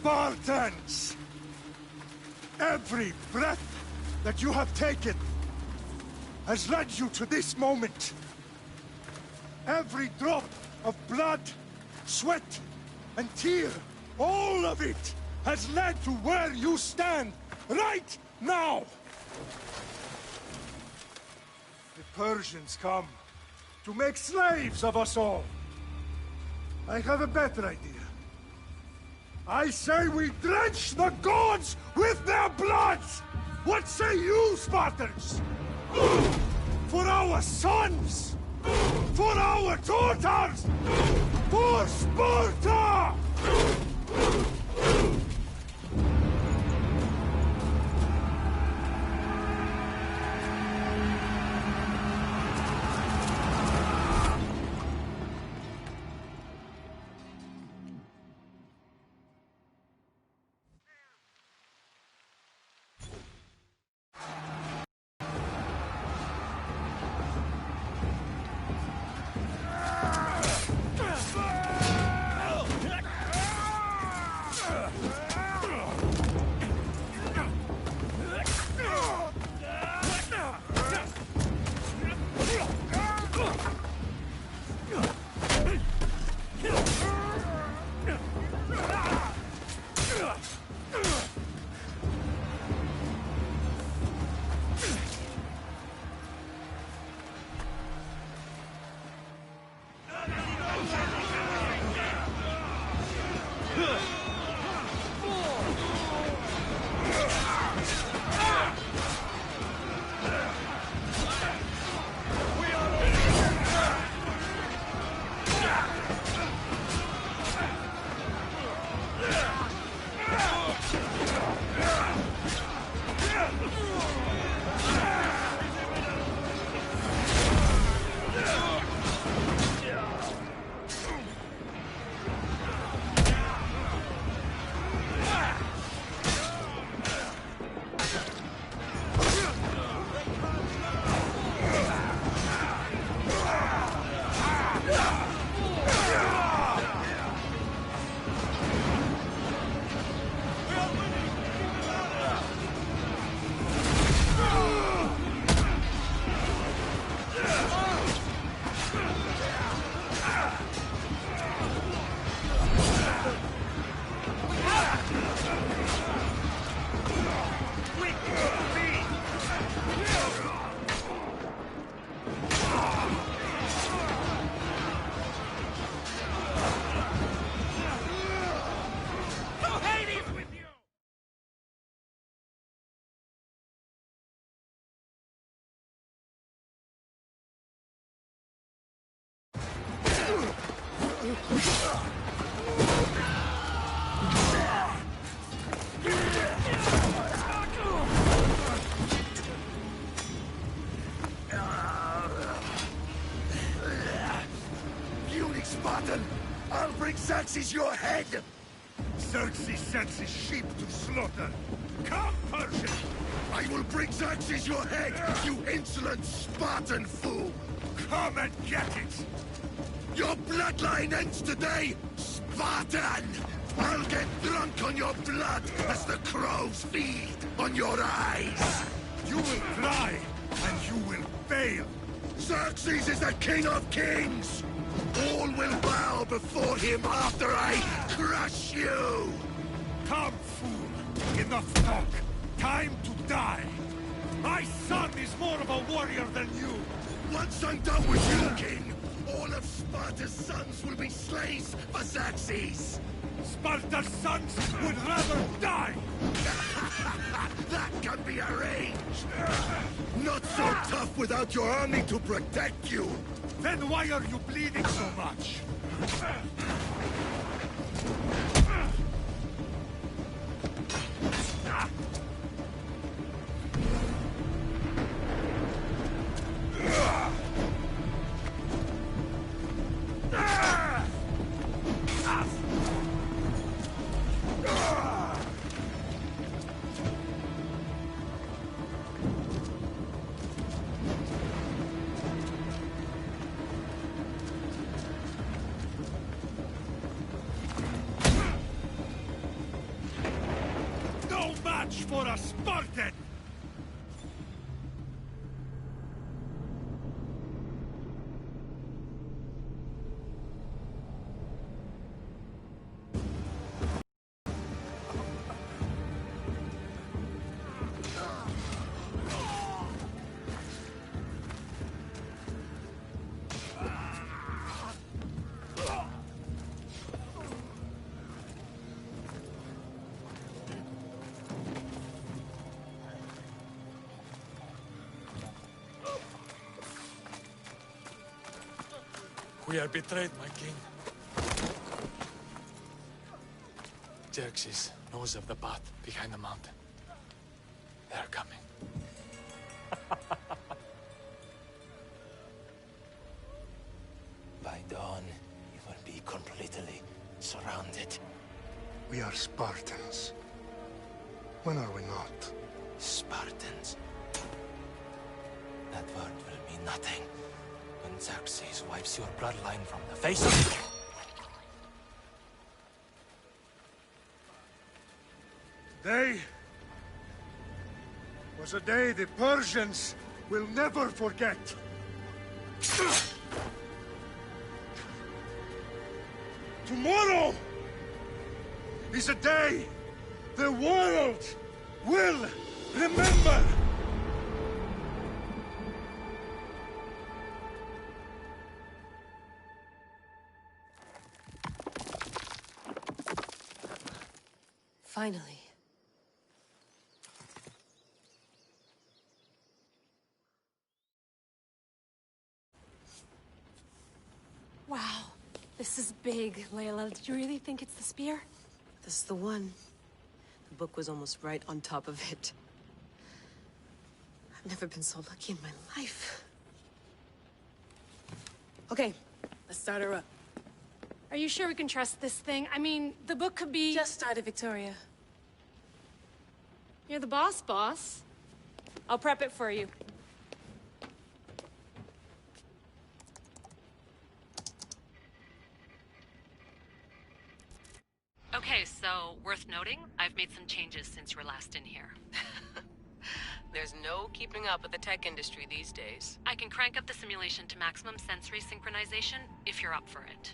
Spartans! Every breath that you have taken has led you to this moment. Every drop of blood, sweat, and tear, all of it has led to where you stand right now! The Persians come to make slaves of us all. I have a better idea. I say we drench the gods with their bloods! What say you, Spartans? For our sons! For our daughters! For Sparta! Spartan! I'll bring Xerxes your head! Xerxes sends his sheep to slaughter. Come, Persian! I will bring Xerxes your head, you insolent Spartan fool! Come and get it! Your bloodline ends today, Spartan! I'll get drunk on your blood as the crows feed on your eyes! You will cry, and you will fail! Xerxes is the king of kings! All will bow before him after I crush you! Come, fool! Enough talk! Time to die! My son is more of a warrior than you! Once I'm done with you, king, all of Sparta's sons will be slaves for Xerxes! Sparta's sons would rather die! That can be arranged! Not so tough without your army to protect you! Then why are you bleeding so much? Spartan! We are betrayed, my king. Xerxes knows of the path behind the mountain. They are coming. By dawn, you will be completely surrounded. We are Spartans. When are we not? Spartans. That word will mean nothing when Xerxes wipes your bloodline from the face of... Today was a day the Persians will never forget. Tomorrow is a day the world will remember. Finally. Wow. This is big, Layla. Did you really think it's the spear? This is the one. The book was almost right on top of it. I've never been so lucky in my life. Okay, let's start her up. Are you sure we can trust this thing? I mean, the book could be... Just started, Victoria. You're the boss, boss. I'll prep it for you. Okay, so worth noting, I've made some changes since you were last in here. There's no keeping up with the tech industry these days. I can crank up the simulation to maximum sensory synchronization if you're up for it.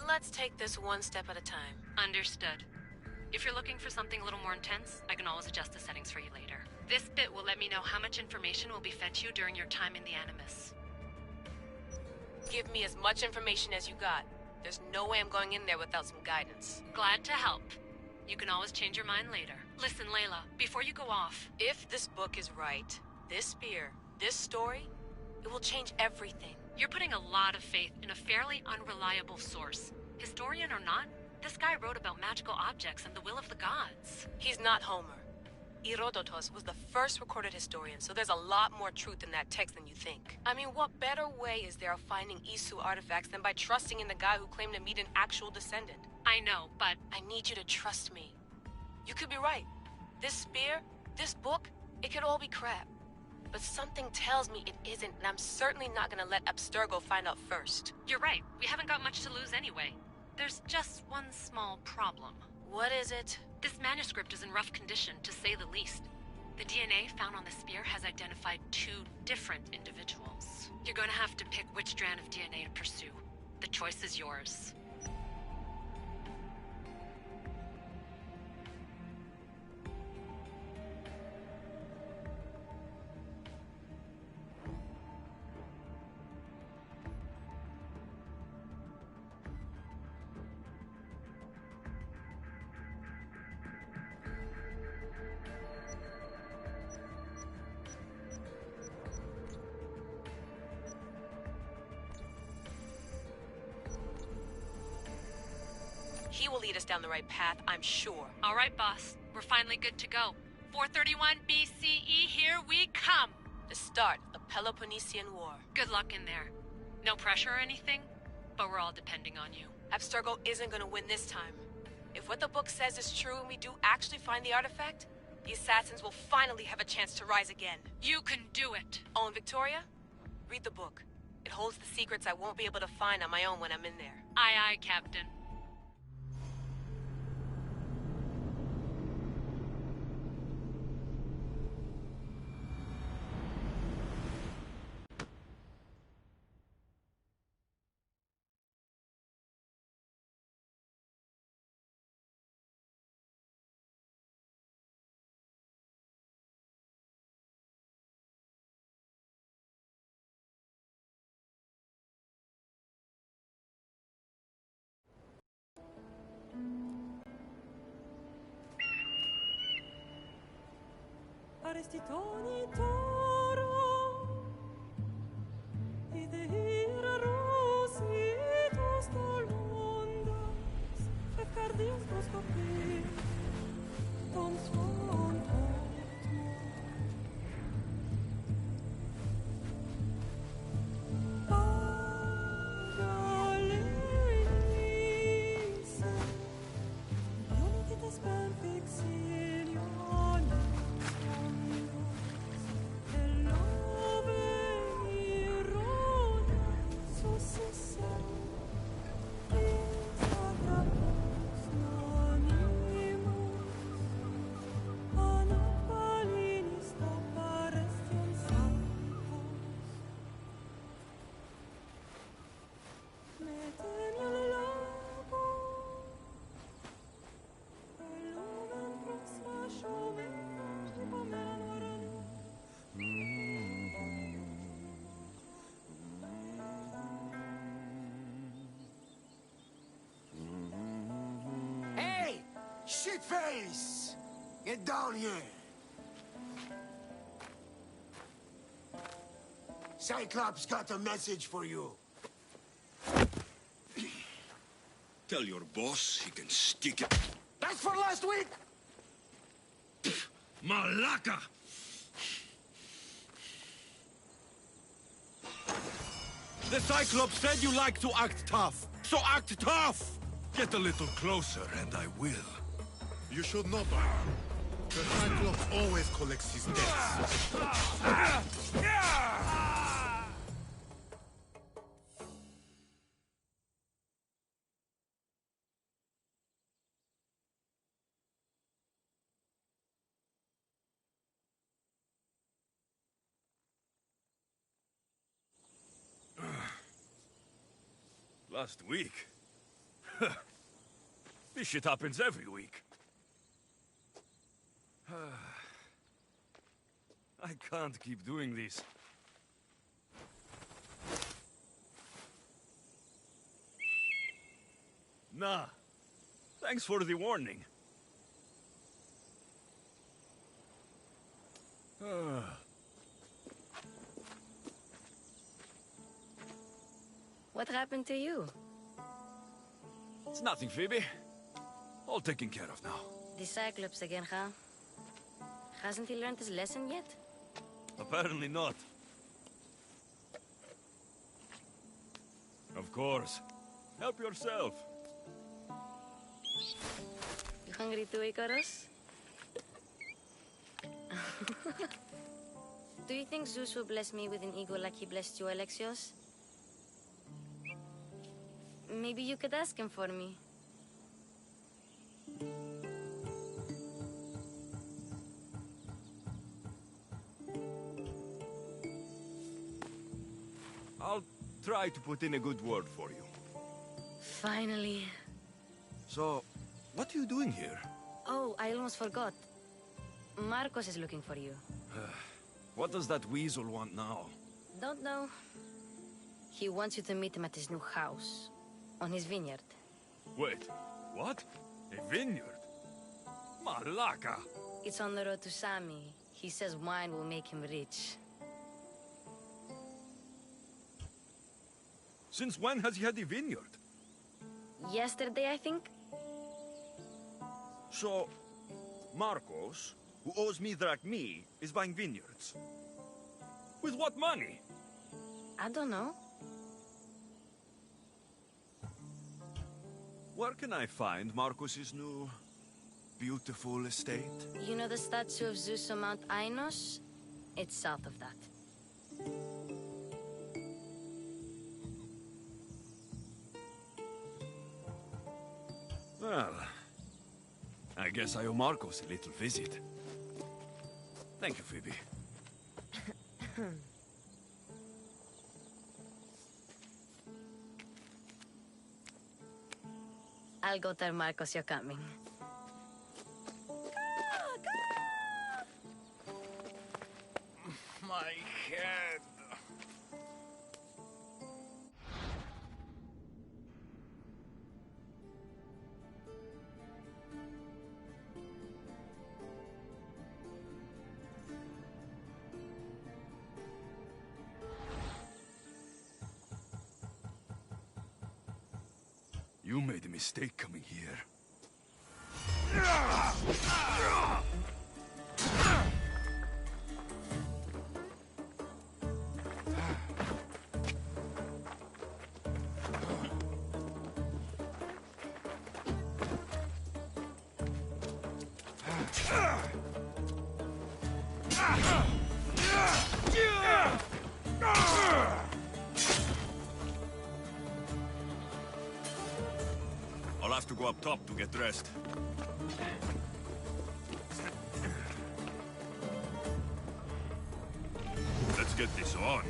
Let's take this one step at a time. Understood. If you're looking for something a little more intense, I can always adjust the settings for you later. This bit will let me know how much information will be fed to you during your time in the Animus. Give me as much information as you got. There's no way I'm going in there without some guidance. Glad to help. You can always change your mind later. Listen, Layla, before you go off... If this book is right, this spear, this story, it will change everything. You're putting a lot of faith in a fairly unreliable source. Historian or not, this guy wrote about magical objects and the will of the gods. He's not Homer. Herodotus was the first recorded historian, so there's a lot more truth in that text than you think. I mean, what better way is there of finding Isu artifacts than by trusting in the guy who claimed to meet an actual descendant? I know, but... I need you to trust me. You could be right. This spear, this book, it could all be crap. But something tells me it isn't, and I'm certainly not gonna let Abstergo find out first. You're right. We haven't got much to lose anyway. There's just one small problem. What is it? This manuscript is in rough condition, to say the least. The DNA found on the spear has identified 2 different individuals. You're going to have to pick which strand of DNA to pursue. The choice is yours. He will lead us down the right path, I'm sure. All right, boss. We're finally good to go. 431 BCE, here we come! The start of the Peloponnesian War. Good luck in there. No pressure or anything, but we're all depending on you. Abstergo isn't gonna win this time. If what the book says is true and we do actually find the artifact, the Assassins will finally have a chance to rise again. You can do it! Oh, and Victoria? Read the book. It holds the secrets I won't be able to find on my own when I'm in there. Aye, aye, Captain. Arrestitoni toro, ide ira rositos tolmondas, fefcardios proscopi, tom swan Shitface! Get down here! Cyclops got a message for you. Tell your boss he can stick it. That's for last week! Malaka! The Cyclops said you like to act tough, so act tough! Get a little closer and I will. You should know by now. The Cyclops always collects his debts. Last week? This shit happens every week. I can't keep doing this. Nah. Thanks for the warning. What happened to you? It's nothing, Phoebe. All taken care of now. The Cyclops again, huh? Hasn't he learned his lesson yet? Apparently not. Of course. Help yourself. You hungry too, Icarus? Do you think Zeus will bless me with an ego like he blessed you, Alexios? Maybe you could ask him for me. I'll try to put in a good word for you. Finally. So, what are you doing here? Oh, I almost forgot. Markus is looking for you. What does that weasel want now? Don't know. He wants you to meet him at his new house. On his vineyard. Wait, what? A vineyard? Malaka! It's on the road to Sami. He says wine will make him rich. Since when has he had a vineyard? Yesterday, I think. So, Markus, who owes me drachmi, is buying vineyards. With what money? I don't know. Where can I find Markus's new, beautiful estate? You know the statue of Zeus on Mount Ainos? It's south of that. Well, I guess I owe Markus a little visit. Thank you, Phoebe. I'll go tell Marcos you're coming. My head. You made a mistake coming here. I'll have to go up top to get dressed. Let's get this on.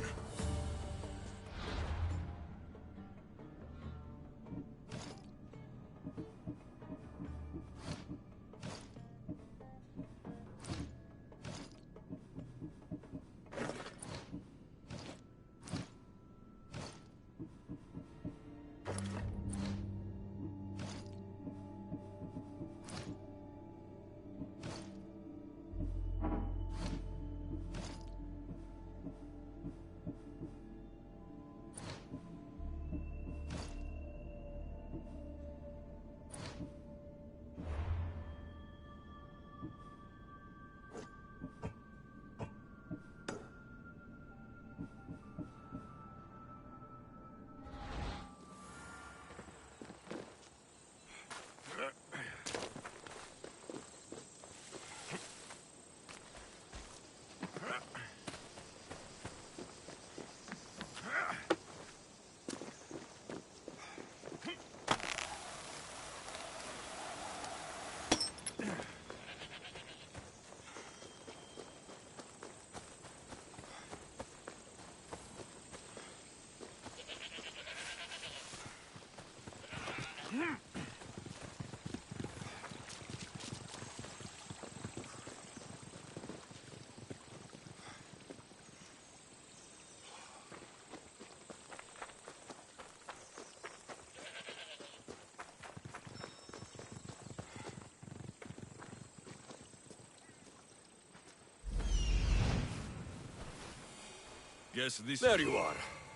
Guess this... There you are.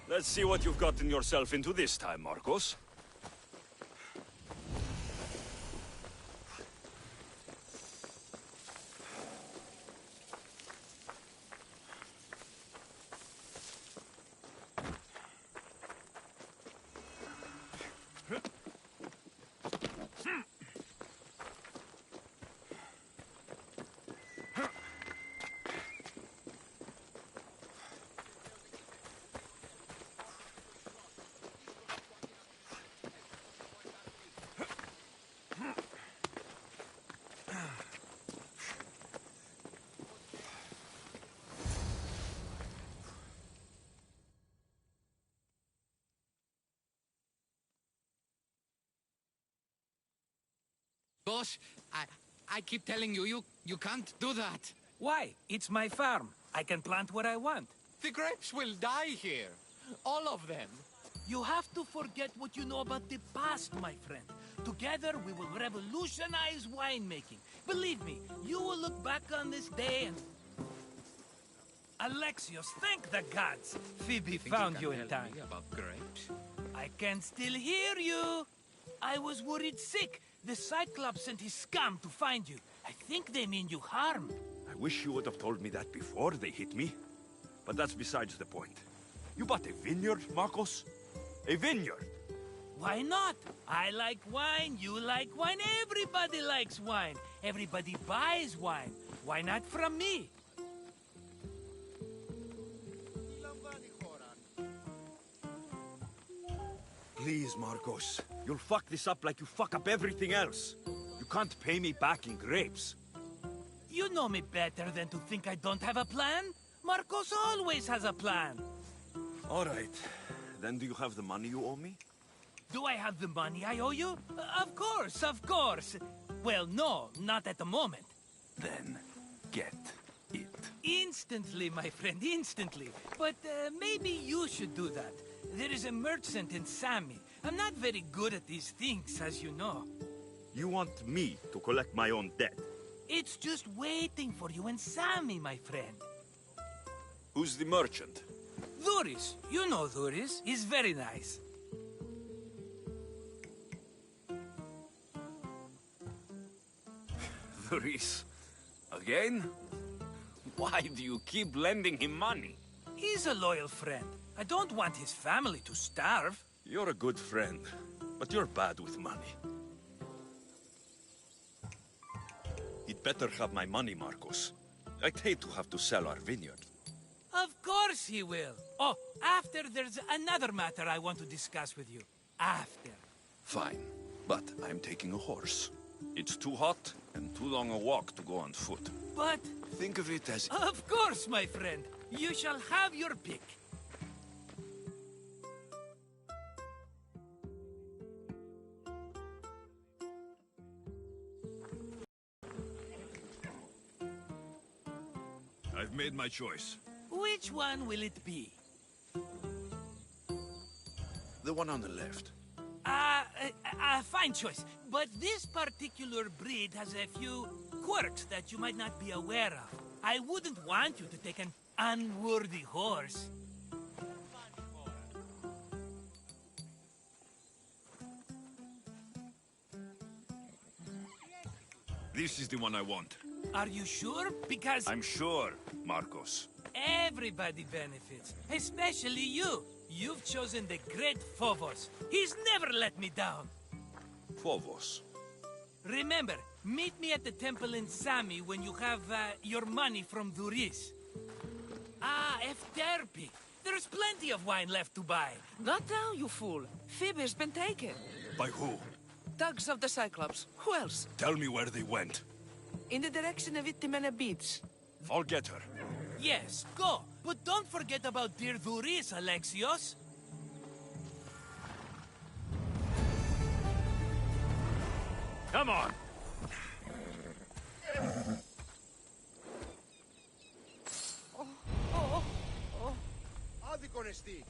Let's see what you've gotten yourself into this time, Markus. Boss, I keep telling you, you can't do that. Why? It's my farm. I can plant what I want. The grapes will die here. All of them. You have to forget what you know about the past, my friend. Together, we will revolutionize winemaking. Believe me, you will look back on this day and... Alexios, thank the gods! Phoebe found you in time. About grapes? I can still hear you! I was worried sick. The Cyclops sent his scum to find you. I think they mean you harm. I wish you would have told me that before they hit me. But that's besides the point. You bought a vineyard, Markus? A vineyard? Why not? I like wine, you like wine, everybody likes wine. Everybody buys wine. Why not from me? Please, Markus. You'll fuck this up like you fuck up everything else. You can't pay me back in grapes. You know me better than to think I don't have a plan. Marcos always has a plan. All right. Then do you have the money you owe me? Do I have the money I owe you? Of course, of course. Well, no, not at the moment. Then get it. Instantly, my friend, instantly. But maybe you should do that. There is a merchant in Sammy. I'm not very good at these things, as you know. You want me to collect my own debt? It's just waiting for you and Sammy, my friend. Who's the merchant? Duris. You know Duris. He's very nice. Duris? Again? Why do you keep lending him money? He's a loyal friend. I don't want his family to starve. You're a good friend, but you're bad with money. He'd better have my money, Markus. I'd hate to have to sell our vineyard. Of course he will. Oh, after there's another matter I want to discuss with you. After. Fine, but I'm taking a horse. It's too hot and too long a walk to go on foot. But... Think of it as... Of course, my friend. You shall have your pick. I've made my choice. Which one will it be? The one on the left. Fine choice. But this particular breed has a few quirks that you might not be aware of. I wouldn't want you to take an unworthy horse. This is the one I want. Are you sure? Because... I'm sure, Markus. Everybody benefits, especially you. You've chosen the great Phobos. He's never let me down. Phobos? Remember, meet me at the temple in Sami when you have your money from Duris. Ah, Efterpi. There's plenty of wine left to buy. Not now, you fool. Phoebe's been taken. By who? Thugs of the Cyclops. Who else? Tell me where they went. In the direction of Itimena Beach. I'll get her. Yes, go. But don't forget about dear Duris, Alexios. Come on! Άδικον εστί.